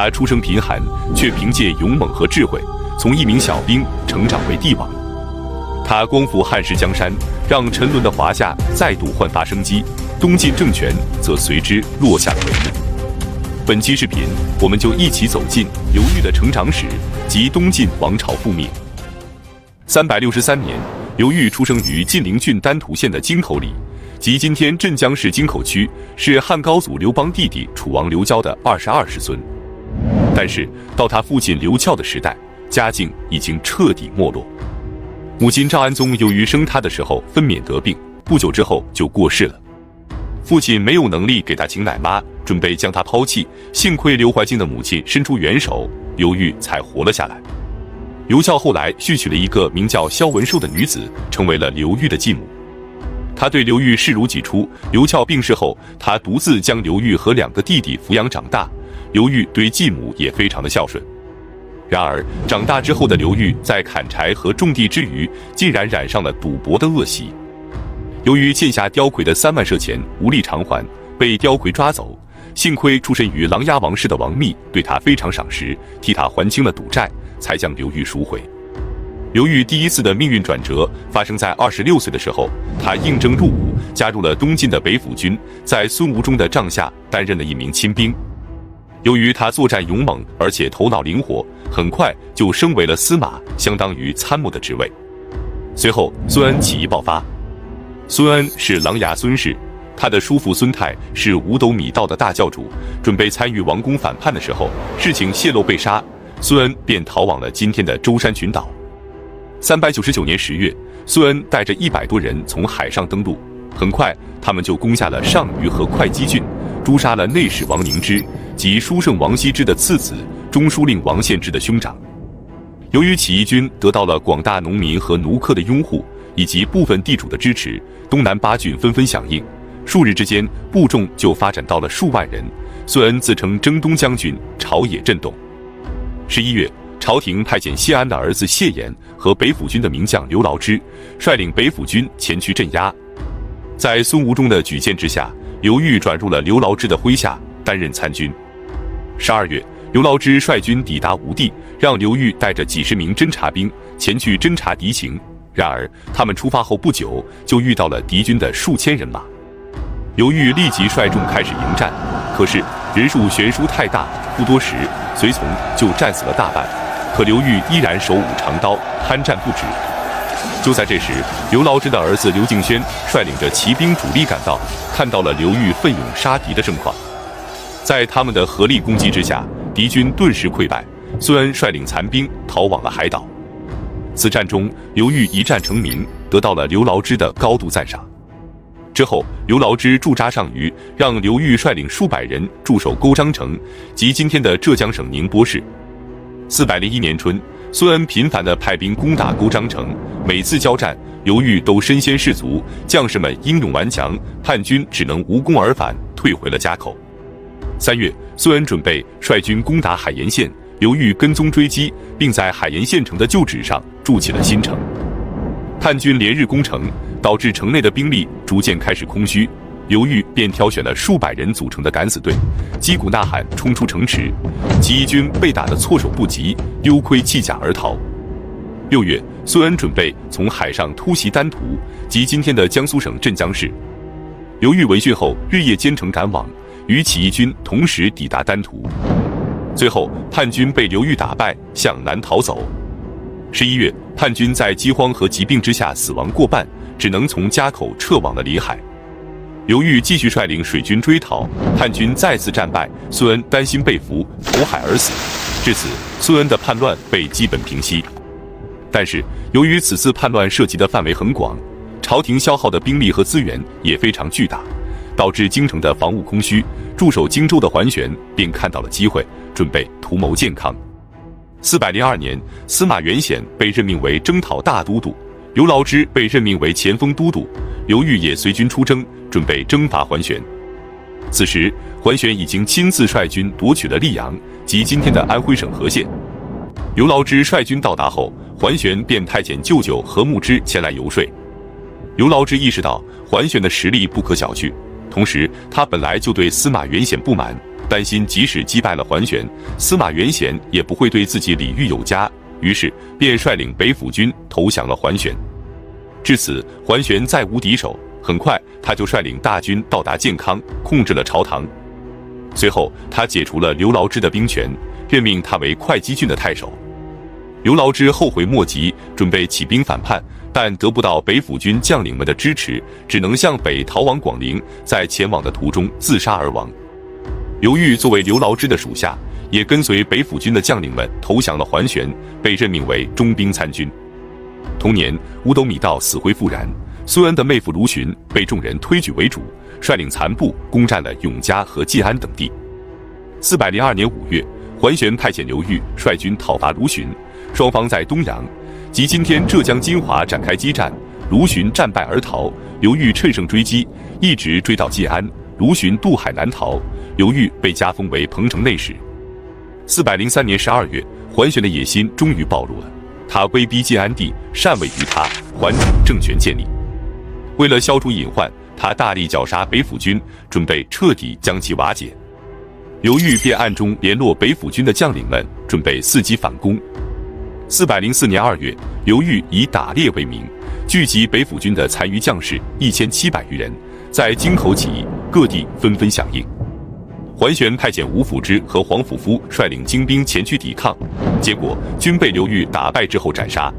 他出生贫寒，却凭借勇猛和智慧，从一名小兵成长为帝王。他光复汉室江山，让沉沦的华夏再度焕发生机，东晋政权则随之落下了帷幕。本期视频，我们就一起走进刘裕的成长史及东晋王朝覆灭。363年，刘裕出生于晋陵郡丹徒县的京口里，即今天镇江市京口区，是汉高祖刘邦弟弟楚王刘交的22世孙。但是到他父亲刘翘的时代，家境已经彻底没落。母亲赵安宗由于生他的时候分娩得病，不久之后就过世了。父亲没有能力给他请奶妈，准备将他抛弃，幸亏刘怀敬的母亲伸出援手，刘裕才活了下来。刘翘后来续娶了一个名叫萧文寿的女子，成为了刘裕的继母。他对刘裕视如己出，刘翘病逝后，他独自将刘裕和2个弟弟抚养长大。刘裕对继母也非常的孝顺。然而长大之后的刘裕在砍柴和种地之余，竟然染上了赌博的恶习。由于欠下刁魁的3万舍钱无力偿还，被刁魁抓走。幸亏出身于琅琊王氏的王密对他非常赏识，替他还清了赌债，才将刘裕赎回。刘裕第一次的命运转折发生在26岁的时候，他应征入伍，加入了东晋的北府军，在孙吴中的帐下担任了一名亲兵。由于他作战勇猛，而且头脑灵活，很快就升为了司马，相当于参谋的职位。随后孙恩起义爆发。孙恩是琅琊孙氏，他的叔父孙泰是五斗米道的大教主，准备参与王公反叛的时候，事情泄露被杀，孙恩便逃往了今天的舟山群岛。399年10月，孙恩带着100多人从海上登陆，很快他们就攻下了上虞和会稽郡，诛杀了内史王凝之及书圣王羲之的次子中书令王献之的兄长。由于起义军得到了广大农民和奴客的拥护，以及部分地主的支持，东南8郡纷纷响应，数日之间部众就发展到了数万人。孙恩自称征东将军，朝野震动。11月，朝廷派遣谢安的儿子谢衍和北府军的名将刘牢之率领北府军前去镇压。在孙吴中的举荐之下，刘裕转入了刘牢之的麾下，担任参军。12月，刘牢之率军抵达吴地，让刘裕带着几十名侦察兵前去侦察敌情。然而他们出发后不久，就遇到了敌军的数千人马。刘裕立即率众开始迎战，可是人数悬殊太大，不多时随从就战死了大半。可刘裕依然手舞长刀，酣战不止。就在这时，刘牢之的儿子刘敬轩率领着骑兵主力赶到，看到了刘裕奋勇杀敌的盛况。在他们的合力攻击之下，敌军顿时溃败，孙恩率领残兵逃往了海岛。此战中，刘裕一战成名，得到了刘牢之的高度赞赏。之后，刘牢之驻扎上虞，让刘裕率领数百人驻守勾章城，即今天的浙江省宁波市。401年春，孙恩频繁地派兵攻打勾章城，每次交战，刘裕都身先士卒，将士们英勇顽强，叛军只能无功而返，退回了家口。3月，孙恩准备率军攻打海盐县，刘裕跟踪追击，并在海盐县城的旧址上筑起了新城。叛军连日攻城，导致城内的兵力逐渐开始空虚，刘裕便挑选了数百人组成的敢死队，击鼓呐喊冲出城池，起义军被打得措手不及，丢盔弃甲而逃。6月，孙恩准备从海上突袭丹徒，即今天的江苏省镇江市。刘裕闻讯后，日夜兼程赶往，与起义军同时抵达丹徒。最后，叛军被刘裕打败，向南逃走。11月，叛军在饥荒和疾病之下死亡过半，只能从家口撤往了里海。刘裕继续率领水军追逃，叛军再次战败，孙恩担心被俘，投海而死。至此，孙恩的叛乱被基本平息。但是，由于此次叛乱涉及的范围很广，朝廷消耗的兵力和资源也非常巨大，导致京城的防务空虚。驻守荆州的桓玄便看到了机会，准备图谋健康。402年，司马元显被任命为征讨大都督，刘牢之被任命为前锋都督，刘裕也随军出征，准备征伐桓玄。此时，桓玄已经亲自率军夺取了溧阳，即今天的安徽省和县。刘牢之率军到达后，桓玄便派遣舅舅何牧之前来游说。刘牢之意识到桓玄的实力不可小觑，同时他本来就对司马元显不满，担心即使击败了桓玄，司马元显也不会对自己礼遇有加，于是便率领北府军投降了桓玄。至此，桓玄再无敌手，很快他就率领大军到达建康，控制了朝堂。随后，他解除了刘牢之的兵权，任命他为会稽郡的太守。刘牢之后悔莫及，准备起兵反叛，但得不到北府军将领们的支持，只能向北逃往广陵，在前往的途中自杀而亡。刘裕作为刘牢之的属下，也跟随北府军的将领们投降了桓玄，被任命为中兵参军。同年，五斗米道死灰复燃，孙恩的妹夫卢循被众人推举为主，率领残部攻占了永嘉和晋安等地。402年5月，桓玄派遣刘裕率军讨伐卢循，双方在东阳即今天浙江金华展开激战，卢循战败而逃，刘裕趁胜追击，一直追到晋安，卢循渡海南逃，刘裕被加封为彭城内史。403年12月，桓玄的野心终于暴露了，他威逼晋安帝禅位于他，桓楚政权建立。为了消除隐患，他大力绞杀北府军，准备彻底将其瓦解。刘裕便暗中联络北府军的将领们，准备伺机反攻。404年2月，刘裕以打猎为名，聚集北府军的残余将士1700余人，在京口起义，各地纷纷响应。桓玄派遣吴辅之和黄甫夫率领精兵前去抵抗，结果均被刘裕打败之后斩杀。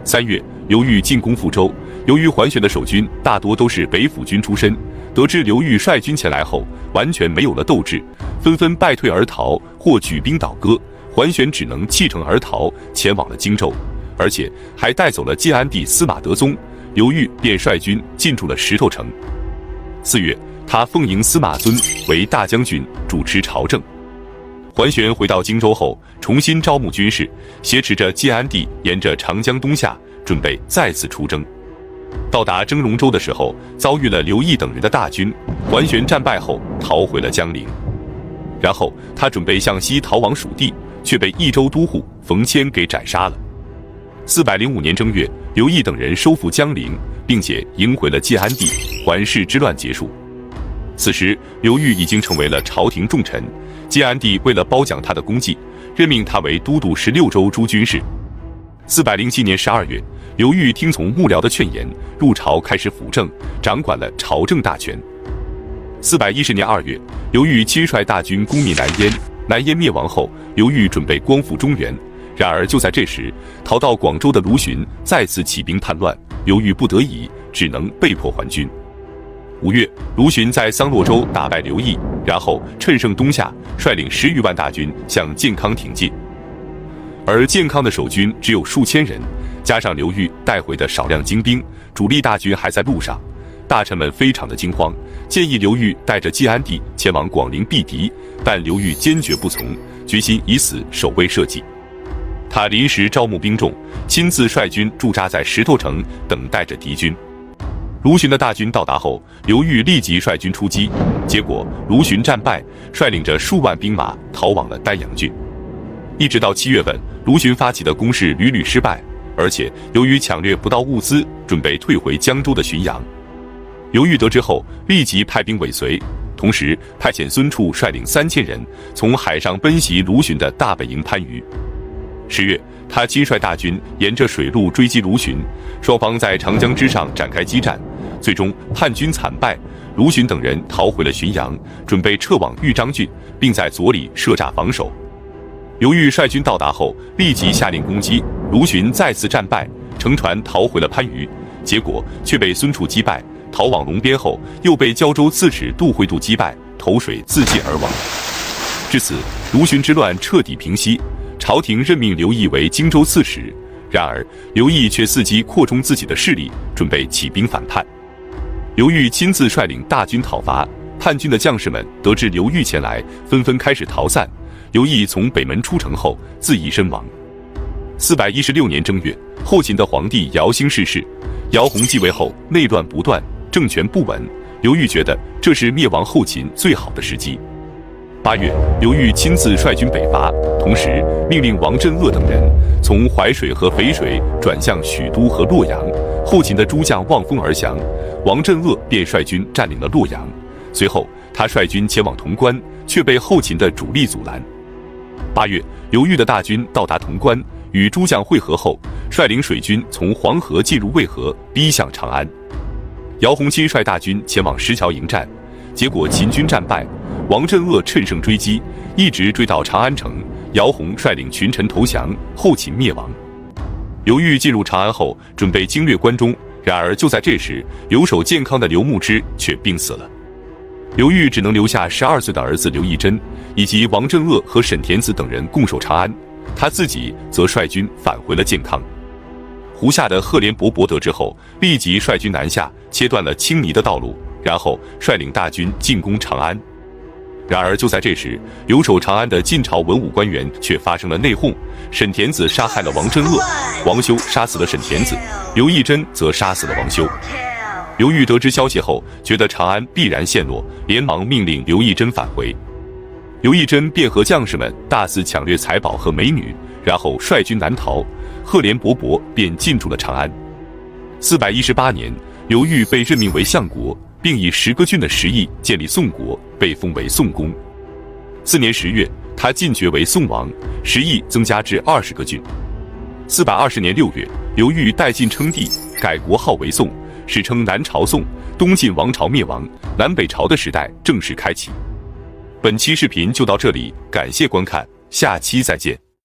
3月，刘裕进攻富州，由于桓玄的守军大多都是北府军出身，得知刘裕率军前来后，完全没有了斗志，纷纷败退而逃，或举兵倒戈。桓玄只能弃城而逃，前往了荆州，而且还带走了晋安帝司马德宗。刘裕便率军进驻了石头城。4月，他奉迎司马尊为大将军，主持朝政。桓玄回到荆州后，重新招募军士，挟持着晋安帝沿着长江东下，准备再次出征。到达征戎州的时候，遭遇了刘毅等人的大军，桓玄战败后逃回了江陵。然后他准备向西逃往蜀地，却被益州都护冯谦给斩杀了。405年正月，刘毅等人收复江陵，并且迎回了晋安帝，桓氏之乱结束。此时，刘裕已经成为了朝廷重臣，晋安帝为了褒奖他的功绩，任命他为都督16州诸军事。407年12月，刘裕听从幕僚的劝言，入朝开始辅政，掌管了朝政大权。410年2月，刘裕亲率大军攻灭南燕，南燕灭亡后，刘裕准备光复中原。然而就在这时，逃到广州的卢循再次起兵叛乱，刘裕不得已只能被迫还军。5月，卢循在桑洛州打败刘毅，然后趁胜东下，率领10余万大军向建康挺进。而建康的守军只有数千人，加上刘裕带回的少量精兵，主力大军还在路上。大臣们非常的惊慌，建议刘裕带着晋安帝前往广陵避敌，但刘裕坚决不从，决心以死守卫社稷。他临时招募兵众，亲自率军驻扎在石头城，等待着敌军。卢循的大军到达后，刘裕立即率军出击，结果卢循战败，率领着数万兵马逃往了丹阳郡。一直到7月份，卢循发起的攻势屡屡失败，而且由于抢掠不到物资，准备退回江州的浔阳。刘裕得知后，立即派兵尾随，同时派遣孙处率领3000人从海上奔袭卢循的大本营番禺。10月，他亲率大军沿着水路追击卢循，双方在长江之上展开激战，最终叛军惨败，卢循等人逃回了浔阳，准备撤往豫章郡，并在左里设栅防守。刘裕率军到达后，立即下令攻击，卢循再次战败，乘船逃回了番禺，结果却被孙处击败，逃往龙边后又被胶州刺史杜会度击败，投水自尽而亡。至此，卢循之乱彻底平息，朝廷任命刘毅为荆州刺史。然而刘毅却伺机扩充自己的势力，准备起兵反叛。刘裕亲自率领大军讨伐，叛军的将士们得知刘裕前来，纷纷开始逃散。刘毅从北门出城后自缢身亡。416年正月，后秦的皇帝姚兴逝世，姚泓继位后内乱不断，政权不稳，刘裕觉得这是灭亡后秦最好的时机。8月，刘裕亲自率军北伐，同时命令王镇恶等人从淮水和淝水转向许都和洛阳。后秦的诸将望风而降，王镇恶便率军占领了洛阳。随后他率军前往潼关，却被后秦的主力阻拦。8月，刘裕的大军到达潼关，与诸将会合后，率领水军从黄河进入渭河，逼向长安。姚洪亲率大军前往石桥迎战，结果秦军战败，王镇恶趁胜追击，一直追到长安城，姚洪率领群臣投降，后秦灭亡。刘裕进入长安后，准备经略关中，然而就在这时，留守健康的刘牧之却病死了。刘裕只能留下12岁的儿子刘义珍，以及王镇恶和沈田子等人固守长安，他自己则率军返回了健康。胡夏的赫连勃勃得知后，立即率军南下，切断了青泥的道路，然后率领大军进攻长安。然而就在这时，留守长安的晋朝文武官员却发生了内讧，沈田子杀害了王镇恶，王修杀死了沈田子，刘义珍则杀死了王修。刘裕得知消息后，觉得长安必然陷落，连忙命令刘义珍返回。刘义珍便和将士们大肆抢掠财宝和美女，然后率军南逃，赫连勃勃便进驻了长安。418年，刘裕被任命为相国，并以10个郡的10邑建立宋国，被封为宋公。4年10月，他晋爵为宋王，10邑增加至20个郡。420年6月，刘裕代晋称帝，改国号为宋，史称南朝宋，东晋王朝灭亡，南北朝的时代正式开启。本期视频就到这里，感谢观看，下期再见。